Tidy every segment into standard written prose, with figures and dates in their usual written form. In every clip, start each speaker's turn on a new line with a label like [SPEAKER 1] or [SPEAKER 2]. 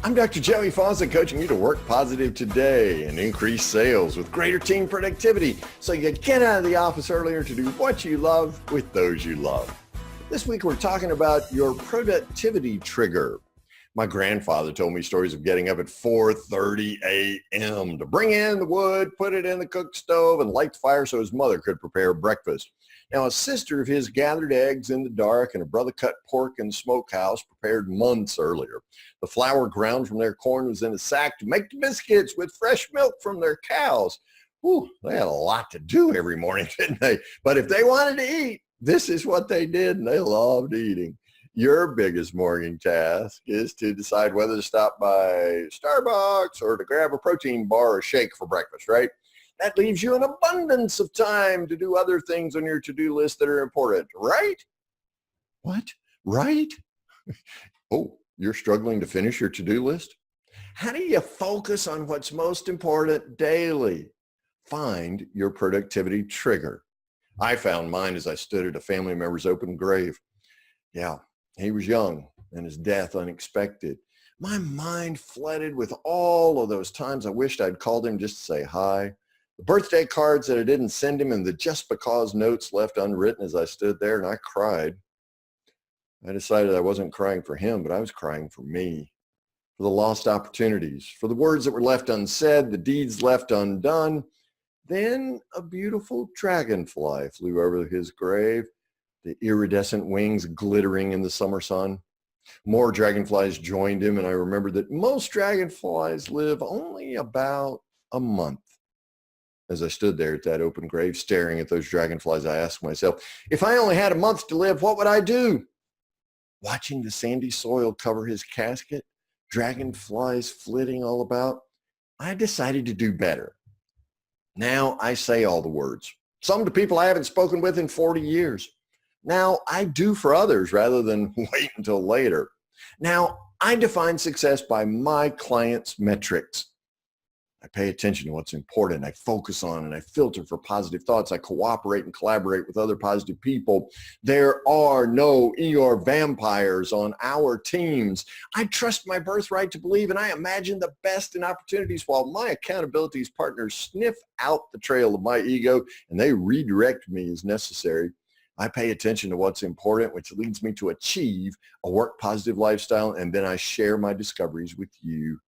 [SPEAKER 1] I'm Dr. Joey Faucette, coaching you to work positive today and increase sales with greater team productivity so you get out of the office earlier to do what you love with those you love. This week, we're talking about your productivity trigger. My grandfather told me stories of getting up at 4:30 a.m. to bring in the wood, put it in the cook stove, and light the fire so his mother could prepare breakfast. Now, a sister of his gathered eggs in the dark, and a brother cut pork in the smokehouse prepared months earlier. The flour ground from their corn was in a sack to make the biscuits with fresh milk from their cows. Whew, they had a lot to do every morning, didn't they? But if they wanted to eat, this is what they did, and they loved eating. Your biggest morning task is to decide whether to stop by Starbucks or to grab a protein bar or shake for breakfast, right? That leaves you an abundance of time to do other things on your to-do list that are important, right? What? Right? Oh, you're struggling to finish your to-do list? How do you focus on what's most important daily? Find your productivity trigger. I found mine as I stood at a family member's open grave. Yeah, he was young and his death unexpected. My mind flooded with all of those times I wished I'd called him just to say hi. The birthday cards that I didn't send him and the just because notes left unwritten as I stood there, and I cried. I decided I wasn't crying for him, but I was crying for me, for the lost opportunities, for the words that were left unsaid, the deeds left undone. Then a beautiful dragonfly flew over his grave, the iridescent wings glittering in the summer sun. More dragonflies joined him, and I remembered that most dragonflies live only about a month. As I stood there at that open grave staring at those dragonflies, I asked myself, if I only had a month to live, what would I do? Watching the sandy soil cover his casket, dragonflies flitting all about, I decided to do better. Now I say all the words, some to people I haven't spoken with in 40 years. Now I do for others rather than wait until later. Now I define success by my clients' metrics. I pay attention to what's important. I focus on and I filter for positive thoughts. I cooperate and collaborate with other positive people. There are no Eeyore vampires on our teams. I trust my birthright to believe, and I imagine the best in opportunities while my accountabilities partners sniff out the trail of my ego and they redirect me as necessary. I pay attention to what's important, which leads me to achieve a work positive lifestyle, and then I share my discoveries with you.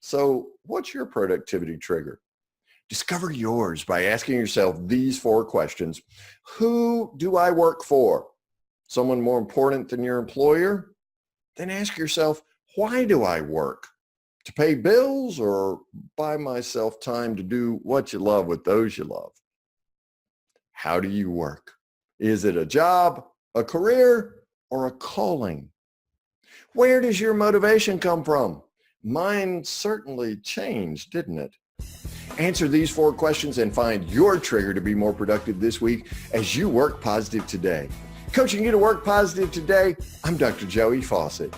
[SPEAKER 1] So what's your productivity trigger? Discover yours by asking yourself these 4 questions. Who do I work for? Someone more important than your employer? Then ask yourself, why do I work? To pay bills or buy myself time to do what you love with those you love? How do you work? Is it a job, a career, or a calling? Where does your motivation come from? Mine certainly changed, didn't it? Answer these 4 questions and find your trigger to be more productive this week as you work positive today. Coaching you to work positive today, I'm Dr. Joey Faucette.